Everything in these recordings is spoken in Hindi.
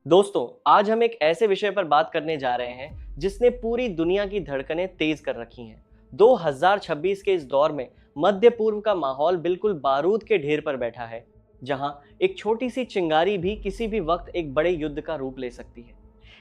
दोस्तों, आज हम एक ऐसे विषय पर बात करने जा रहे हैं जिसने पूरी दुनिया की धड़कनें तेज कर रखी हैं। 2026 के इस दौर में मध्य पूर्व का माहौल बिल्कुल बारूद के ढेर पर बैठा है, जहां एक छोटी सी चिंगारी भी किसी भी वक्त एक बड़े युद्ध का रूप ले सकती है।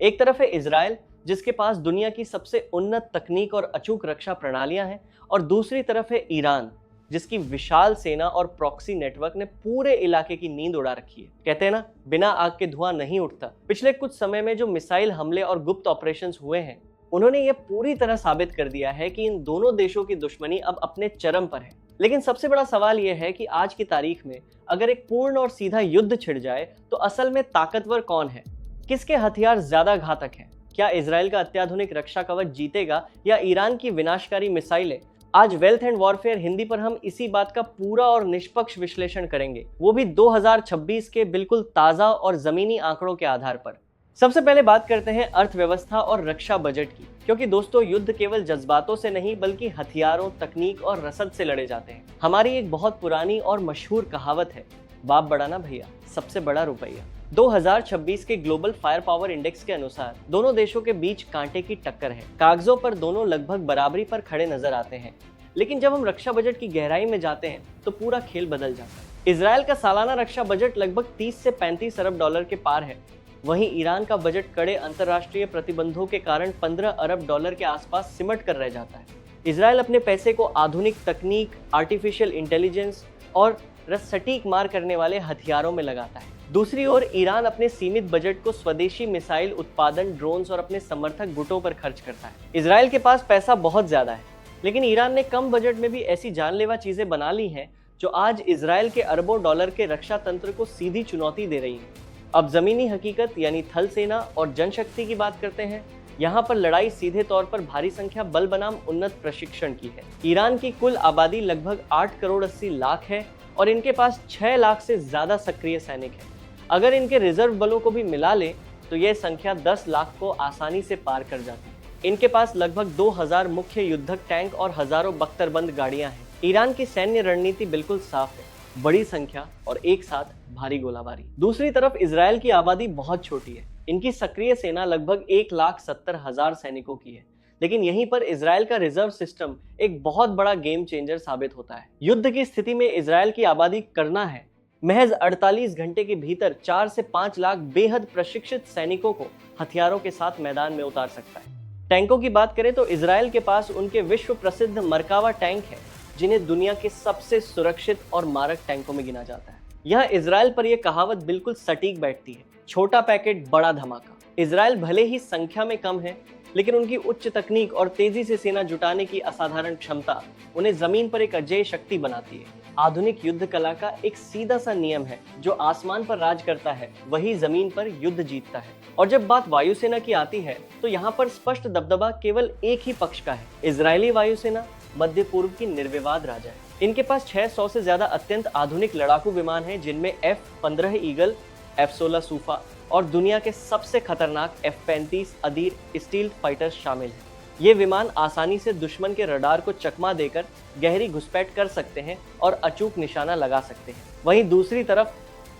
एक तरफ है इजराइल, जिसके पास दुनिया की सबसे उन्नत तकनीक और अचूक रक्षा प्रणालियां हैं, और दूसरी तरफ है ईरान, जिसकी विशाल सेना और प्रॉक्सी नेटवर्क ने पूरे इलाके की नींद उड़ा रखी है। कहते हैं ना, बिना आग के धुआं नहीं उठता। पिछले कुछ समय में जो मिसाइल हमले और गुप्त ऑपरेशंस हुए हैं, उन्होंने ये पूरी तरह साबित कर दिया है कि इन दोनों देशों की दुश्मनी अब अपने चरम पर है। लेकिन सबसे बड़ा सवाल यह है कि आज की तारीख में अगर एक पूर्ण और सीधा युद्ध छिड़ जाए तो असल में ताकतवर कौन है? किसके हथियार ज्यादा घातक हैं? क्या इजराइल का अत्याधुनिक रक्षा कवच जीतेगा या ईरान की विनाशकारी मिसाइलें? आज वेल्थ एंड वॉरफेयर हिंदी पर हम इसी बात का पूरा और निष्पक्ष विश्लेषण करेंगे, वो भी 2026 के बिल्कुल ताजा और जमीनी आंकड़ों के आधार पर। सबसे पहले बात करते हैं अर्थव्यवस्था और रक्षा बजट की, क्योंकि दोस्तों, युद्ध केवल जज्बातों से नहीं बल्कि हथियारों, तकनीक और रसद से लड़े जाते हैं। हमारी एक बहुत पुरानी और मशहूर कहावत है, बाप बड़ा ना भैया, सबसे बड़ा रुपया। 2026 के ग्लोबल फायर पावर इंडेक्स के अनुसार दोनों देशों के बीच कांटे की टक्कर है। कागजों पर दोनों लगभग बराबरी पर खड़े नजर आते हैं, लेकिन जब हम रक्षा बजट की गहराई में जाते हैं तो पूरा खेल बदल जाता है। इजराइल का सालाना रक्षा बजट लगभग 30 से 35 अरब डॉलर के पार है। वहीं ईरान का बजट कड़े अंतर्राष्ट्रीय प्रतिबंधों के कारण 15 अरब डॉलर के आसपास सिमट कर रह जाता है। इजराइल अपने पैसे को आधुनिक तकनीक, आर्टिफिशियल इंटेलिजेंस और सटीक मार करने वाले हथियारों में लगाता है। दूसरी ओर ईरान अपने सीमित बजट को स्वदेशी मिसाइल उत्पादन, ड्रोन्स और अपने समर्थक गुटों पर खर्च करता है। इजराइल के पास पैसा बहुत ज्यादा है, लेकिन ईरान ने कम बजट में भी ऐसी जानलेवा चीजें बना ली हैं जो आज इजराइल के अरबों डॉलर के रक्षा तंत्र को सीधी चुनौती दे रही है। अब जमीनी हकीकत यानी थल सेना और जनशक्ति की बात करते हैं। यहाँ पर लड़ाई सीधे तौर पर भारी संख्या बल बनाम उन्नत प्रशिक्षण की है। ईरान की कुल आबादी लगभग 8 करोड़ 80 लाख है और इनके पास 6 लाख से ज्यादा सक्रिय सैनिक है। अगर इनके रिजर्व बलों को भी मिला ले तो यह संख्या 10 लाख को आसानी से पार कर जाती है। इनके पास लगभग 2000 मुख्य युद्धक टैंक और हजारों बख्तरबंद गाड़ियां हैं। ईरान की सैन्य रणनीति बिल्कुल साफ है, बड़ी संख्या और एक साथ भारी गोलाबारी। दूसरी तरफ इजराइल की आबादी बहुत छोटी है। इनकी सक्रिय सेना लगभग 1,70,000 सैनिकों की है, लेकिन यहीं पर इजराइल का रिजर्व सिस्टम एक बहुत बड़ा गेम चेंजर साबित होता है। युद्ध की स्थिति में इजराइल की आबादी करना है, महज 48 घंटे के भीतर 4 से 5 लाख बेहद प्रशिक्षित सैनिकों को हथियारों के साथ मैदान में उतार सकता है। टैंकों की बात करें तो इजराइल के पास उनके विश्व प्रसिद्ध मरकावा टैंक है, जिन्हें दुनिया के सबसे सुरक्षित और मारक टैंकों में गिना जाता है। यह इजराइल पर यह कहावत बिल्कुल सटीक बैठती है, छोटा पैकेट बड़ा धमाका। इजराइल भले ही संख्या में कम है, लेकिन उनकी उच्च तकनीक और तेजी से सेना जुटाने की असाधारण क्षमता उन्हें जमीन पर एक अजेय शक्ति बनाती है। आधुनिक युद्ध कला का एक सीधा सा नियम है, जो आसमान पर राज करता है वही जमीन पर युद्ध जीतता है। और जब बात वायुसेना की आती है तो यहाँ पर स्पष्ट दबदबा केवल एक ही पक्ष का है। इजरायली वायुसेना मध्य पूर्व की निर्विवाद राजा है। इनके पास 600 से ज्यादा अत्यंत आधुनिक लड़ाकू विमान हैं, जिनमें F-15 ईगल, F-16 सूफा और दुनिया के सबसे खतरनाक F-35 अदीर स्टील्थ फाइटर्स शामिल हैं। ये विमान आसानी से दुश्मन के रडार को चकमा देकर गहरी घुसपैठ कर सकते हैं और अचूक निशाना लगा सकते हैं। वहीं दूसरी तरफ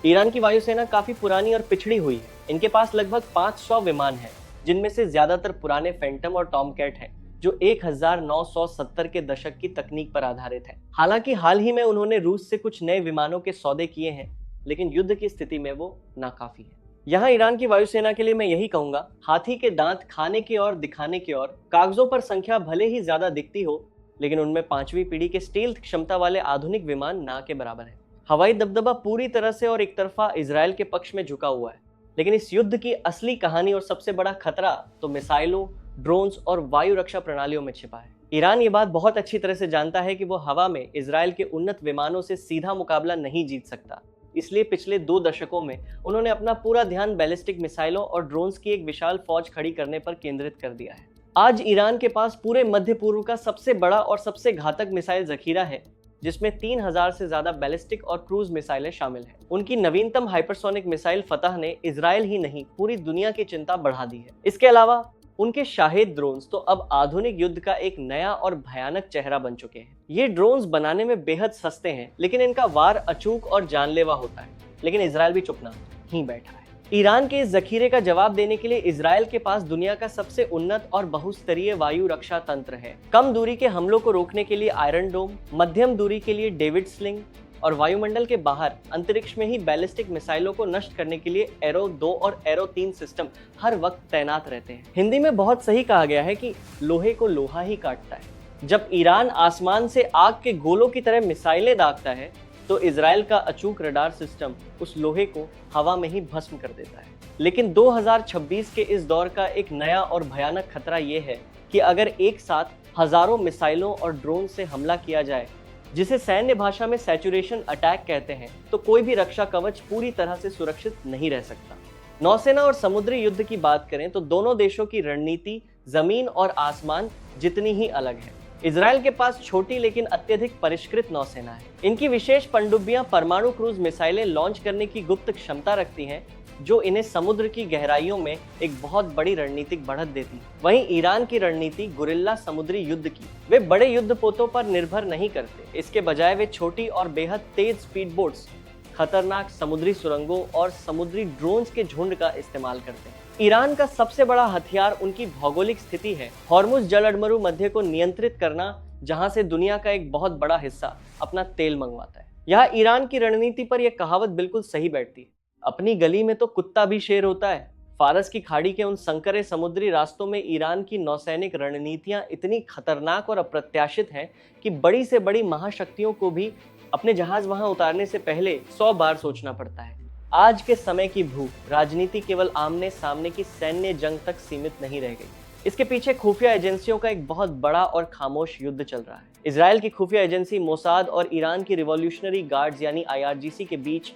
ईरान की वायुसेना काफी पुरानी और पिछड़ी हुई है। इनके पास लगभग 500 विमान हैं, जिनमें से ज्यादातर पुराने फैंटम और टॉमकैट हैं, जो 1970 के दशक की तकनीक पर आधारित है। हालांकि हाल ही में उन्होंने रूस से कुछ नए विमानों के सौदे किए हैं, लेकिन युद्ध की स्थिति में वो नाकाफी है। यहाँ ईरान की वायुसेना के लिए मैं यही कहूंगा, हाथी के दांत खाने की और दिखाने की और। कागजों पर संख्या भले ही ज्यादा दिखती हो, लेकिन उनमें 5वीं पीढ़ी के स्टील्थ क्षमता वाले आधुनिक विमान ना के बराबर है। हवाई दबदबा पूरी तरह से और एक तरफा इजराइल के पक्ष में झुका हुआ है, लेकिन इस युद्ध की असली कहानी और सबसे बड़ा खतरा तो मिसाइलों, ड्रोन्स और वायु रक्षा प्रणालियों में छिपा है। ईरान ये बात बहुत अच्छी तरह से जानता है कि वो हवा में इजराइल के उन्नत विमानों से सीधा मुकाबला नहीं जीत सकता। इसलिए पिछले 2 दशकों में उन्होंने अपना पूरा ध्यान बैलिस्टिक मिसाइलों और ड्रोन्स की एक विशाल फौज खड़ी करने पर केंद्रित कर दिया है। आज ईरान के पास पूरे मध्य पूर्व का सबसे बड़ा और सबसे घातक मिसाइल जखीरा है, जिसमें 3000 से ज्यादा बैलिस्टिक और क्रूज मिसाइलें शामिल हैं। उनकी नवीनतम हाइपरसोनिक मिसाइल फतह ने इजराइल ही नहीं पूरी दुनिया की चिंता बढ़ा दी है। इसके अलावा उनके शाहिद ड्रोन्स तो अब आधुनिक युद्ध का एक नया और भयानक चेहरा बन चुके हैं। ये ड्रोन्स बनाने में बेहद सस्ते हैं, लेकिन इनका वार अचूक और जानलेवा होता है। लेकिन इजराइल भी चुप ना ही बैठा है। ईरान के इस जखीरे का जवाब देने के लिए इजराइल के पास दुनिया का सबसे उन्नत और बहुस्तरीय वायु रक्षा तंत्र है। कम दूरी के हमलों को रोकने के लिए आयरन डोम, मध्यम दूरी के लिए डेविड स्लिंग और वायुमंडल के बाहर अंतरिक्ष में ही बैलिस्टिक मिसाइलों को नष्ट करने के लिए एरो 2 और एरो 3 सिस्टम हर वक्त तैनात रहते हैं। हिंदी में बहुत सही कहा गया है कि लोहे को लोहा ही काटता है। जब ईरान आसमान से आग के गोलों की तरह मिसाइलें दागता है तो इजराइल का अचूक रडार सिस्टम उस लोहे को हवा में ही भस्म कर देता है। लेकिन 2026 के इस दौर का एक नया और भयानक खतरा ये है कि अगर एक साथ हजारों मिसाइलों और ड्रोन से हमला किया जाए, जिसे सैन्य भाषा में सैचुरेशन अटैक कहते हैं, तो कोई भी रक्षा कवच पूरी तरह से सुरक्षित नहीं रह सकता। नौसेना और समुद्री युद्ध की बात करें तो दोनों देशों की रणनीति जमीन और आसमान जितनी ही अलग है। इजराइल के पास छोटी लेकिन अत्यधिक परिष्कृत नौसेना है। इनकी विशेष पनडुब्बियां परमाणु क्रूज मिसाइलें लॉन्च करने की गुप्त क्षमता रखती हैं, जो इन्हें समुद्र की गहराइयों में एक बहुत बड़ी रणनीतिक बढ़त देती है। वहीं ईरान की रणनीति गुरिल्ला समुद्री युद्ध की। वे बड़े युद्धपोतों पर निर्भर नहीं करते, इसके बजाय वे छोटी और बेहद तेज स्पीड बोट्स, खतरनाक समुद्री सुरंगों और समुद्री ड्रोन्स के झुंड का इस्तेमाल करते हैं। ईरान का सबसे बड़ा हथियार उनकी भौगोलिक स्थिति है। हॉर्मुज जलअडमरू मध्य को नियंत्रित करना, जहां से दुनिया का एक बहुत बड़ा हिस्सा अपना तेल मंगवाता है। यहाँ ईरान की रणनीति पर यह कहावत बिल्कुल सही बैठती है, अपनी गली में तो कुत्ता भी शेर होता है। फारस की खाड़ी के उन संकरे समुद्री रास्तों में ईरान की नौसैनिक रणनीतियां इतनी खतरनाक और अप्रत्याशित हैं कि बड़ी से बड़ी महाशक्तियों को भी अपने जहाज वहां उतारने से पहले 100 बार सोचना पड़ता है। आज के समय की भूख राजनीति केवल आमने सामने की सैन्य जंग तक सीमित नहीं रह गई। इसके पीछे खुफिया एजेंसियों का एक बहुत बड़ा और खामोश युद्ध चल रहा है। इजराइल की खुफिया एजेंसी मोसाद और ईरान की रिवॉल्यूशनरी गार्ड्स यानी IRGC के बीच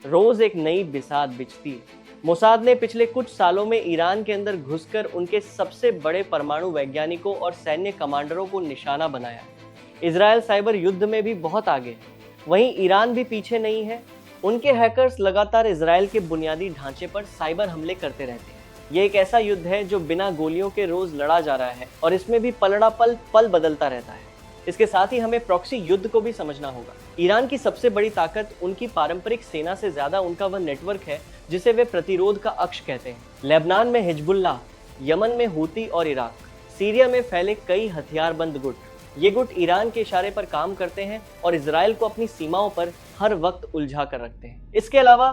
रोज एक नई बिसात बिछती है। मोसाद ने पिछले कुछ सालों में ईरान के अंदर घुसकर उनके सबसे बड़े परमाणु वैज्ञानिकों और सैन्य कमांडरों को निशाना बनाया। इजराइल साइबर युद्ध में भी बहुत आगे है, वहीं ईरान भी पीछे नहीं है। उनके हैकर्स लगातार इजराइल के बुनियादी ढांचे पर साइबर हमले करते रहते हैं। ये एक ऐसा युद्ध है जो बिना गोलियों के रोज लड़ा जा रहा है और इसमें भी पलड़ा पल बदलता रहता है। इसके साथ ही हमें प्रॉक्सी युद्ध को भी समझना होगा। ईरान की सबसे बड़ी ताकत उनकी पारंपरिक सेना से ज्यादा उनका वह नेटवर्क है जिसे वे प्रतिरोध का अक्ष कहते हैं। लेबनान में हिजबुल्लाह, यमन में हूती और इराक, सीरिया में फैले कई हथियारबंद गुट। ये गुट ईरान के इशारे पर काम करते हैं और इजराइल को अपनी सीमाओं पर हर वक्त उलझा कर रखते हैं। इसके अलावा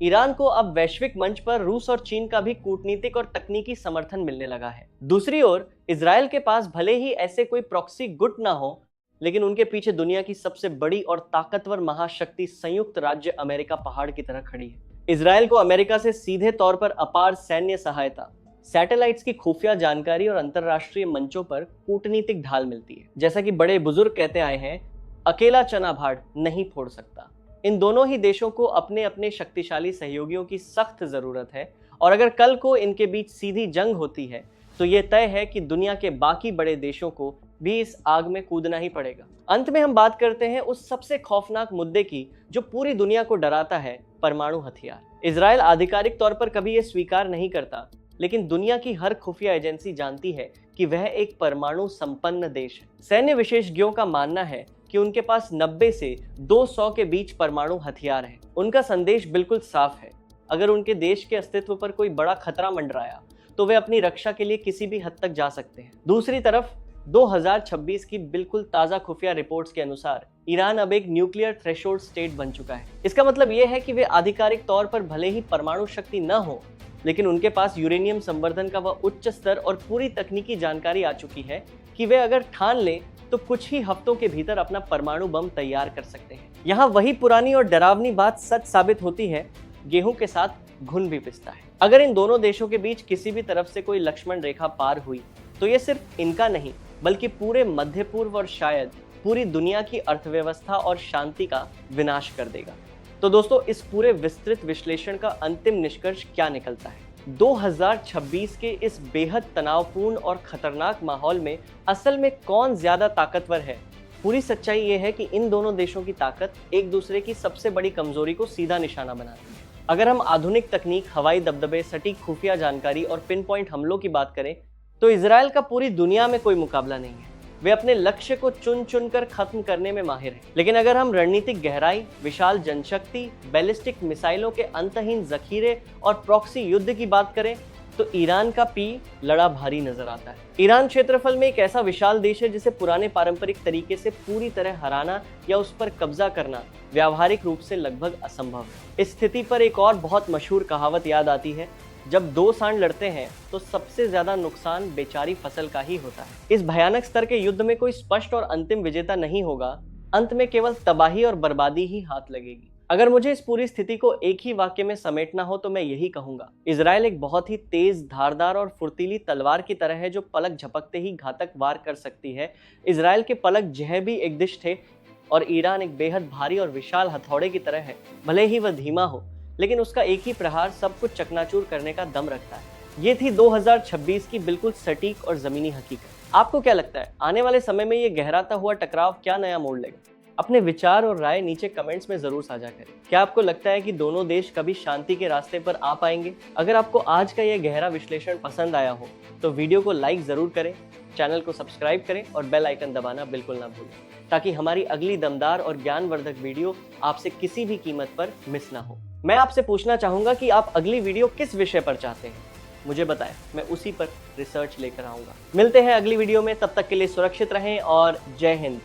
ईरान को अब वैश्विक मंच पर रूस और चीन का भी कूटनीतिक और तकनीकी समर्थन मिलने लगा है। दूसरी ओर इजराइल के पास भले ही ऐसे कोई प्रॉक्सी गुट ना हो, लेकिन उनके पीछे दुनिया की सबसे बड़ी और ताकतवर महाशक्ति संयुक्त राज्य अमेरिका पहाड़ की तरह खड़ी है। इजराइल को अमेरिका से सीधे तौर पर अपार सैन्य सहायता, सैटेलाइट्स की खुफिया जानकारी और अंतरराष्ट्रीय मंचों पर कूटनीतिक ढाल मिलती है। जैसा कि बड़े बुजुर्ग कहते आए हैं, अकेला चना भाड़ नहीं फोड़ सकता। इन दोनों ही देशों को अपने अपने शक्तिशाली सहयोगियों की सख्त जरूरत है और अगर कल को इनके बीच सीधी जंग होती है तो ये तय है कि दुनिया के बाकी बड़े देशों को भी इस आग में कूदना ही पड़ेगा। अंत में हम बात करते हैं उस सबसे खौफनाक मुद्दे की जो पूरी दुनिया को डराता है, परमाणु हथियार। इजराइल आधिकारिक तौर पर कभी ये स्वीकार नहीं करता, लेकिन दुनिया की हर खुफिया एजेंसी जानती है कि वह एक परमाणु संपन्न देश है। सैन्य विशेषज्ञों का मानना है कि उनके पास 90 से 200 के बीच परमाणु हथियार हैं। उनका संदेश बिल्कुल साफ है, अगर उनके देश के अस्तित्व पर कोई बड़ा खतरा मंडराया तो वे अपनी रक्षा के लिए किसी भी हद तक जा सकते हैं। दूसरी तरफ 2026 की बिल्कुल ताज़ा खुफिया रिपोर्ट्स के अनुसार ईरान अब एक न्यूक्लियर थ्रेशोल्ड स्टेट बन चुका है। इसका मतलब यह है कि वे आधिकारिक तौर पर भले ही परमाणु शक्ति न हो, लेकिन उनके पास यूरेनियम संवर्धन का वह उच्च स्तर और पूरी तकनीकी जानकारी आ चुकी है कि वे अगर ठान लें तो कुछ ही हफ्तों के भीतर अपना परमाणु बम तैयार कर सकते हैं। यहाँ वही पुरानी और डरावनी बात सच साबित होती है, गेहूं के साथ घुन भी पिसता है। अगर इन दोनों देशों के बीच किसी भी तरफ से कोई लक्ष्मण रेखा पार हुई तो ये सिर्फ इनका नहीं बल्कि पूरे मध्य पूर्व और शायद पूरी दुनिया की अर्थव्यवस्था और शांति का विनाश कर देगा। तो दोस्तों, इस पूरे विस्तृत विश्लेषण का अंतिम निष्कर्ष क्या निकलता है? 2026 के इस बेहद तनावपूर्ण और खतरनाक माहौल में असल में कौन ज्यादा ताकतवर है? पूरी सच्चाई ये है कि इन दोनों देशों की ताकत एक दूसरे की सबसे बड़ी कमजोरी को सीधा निशाना बनाती है। अगर हम आधुनिक तकनीक, हवाई दबदबे, सटीक खुफिया जानकारी और पिन पॉइंट हमलों की बात करें तो इजराइल का पूरी दुनिया में कोई मुकाबला नहीं है। वे अपने लक्ष्य को चुन चुन कर खत्म करने में माहिर हैं। लेकिन अगर हम रणनीतिक गहराई, विशाल जनशक्ति, बैलिस्टिक मिसाइलों के अंतहीन जखीरे और प्रॉक्सी युद्ध की बात करें तो ईरान का पी लड़ा भारी नजर आता है। ईरान क्षेत्रफल में एक ऐसा विशाल देश है जिसे पुराने पारंपरिक तरीके से पूरी तरह हराना या उस पर कब्जा करना व्यावहारिक रूप से लगभग असंभव है। इस स्थिति पर एक और बहुत मशहूर कहावत याद आती है, जब दो सांड लड़ते हैं तो सबसे ज्यादा नुकसान बेचारी फसल का ही होता है। इस भयानक स्तर के युद्ध में कोई स्पष्ट और अंतिम विजेता नहीं होगा, अंत में केवल तबाही और बर्बादी ही हाथ लगेगी। अगर मुझे इस पूरी स्थिति को एक ही वाक्य में समेटना हो तो मैं यही कहूंगा, इजराइल एक बहुत ही तेज, धारदार और फुर्तीली तलवार की तरह है जो पलक झपकते ही घातक वार कर सकती है। इजराइल के पलक जह भी एक दिश थे और ईरान एक बेहद भारी और विशाल हथौड़े की तरह है। भले ही वह धीमा हो, लेकिन उसका एक ही प्रहार सब कुछ चकनाचूर करने का दम रखता है। ये थी 2026 की बिल्कुल सटीक और जमीनी हकीकत। आपको क्या लगता है, आने वाले समय में ये गहराता हुआ टकराव क्या नया मोड़ लेगा? अपने विचार और राय नीचे कमेंट्स में जरूर साझा करें। क्या आपको लगता है कि दोनों देश कभी शांति के रास्ते पर आ पाएंगे? अगर आपको आज का यह गहरा विश्लेषण पसंद आया हो तो वीडियो को लाइक जरूर करें, चैनल को सब्सक्राइब करें और बेल आइकन दबाना बिल्कुल ना भूलें, ताकि हमारी अगली दमदार और ज्ञानवर्धक वीडियो आपसे किसी भी कीमत पर मिस ना हो। मैं आपसे पूछना चाहूंगा कि आप अगली वीडियो किस विषय पर चाहते हैं, मुझे बताएं, मैं उसी पर रिसर्च लेकर आऊंगा। मिलते हैं अगली वीडियो में, तब तक के लिए सुरक्षित रहें और जय हिंद।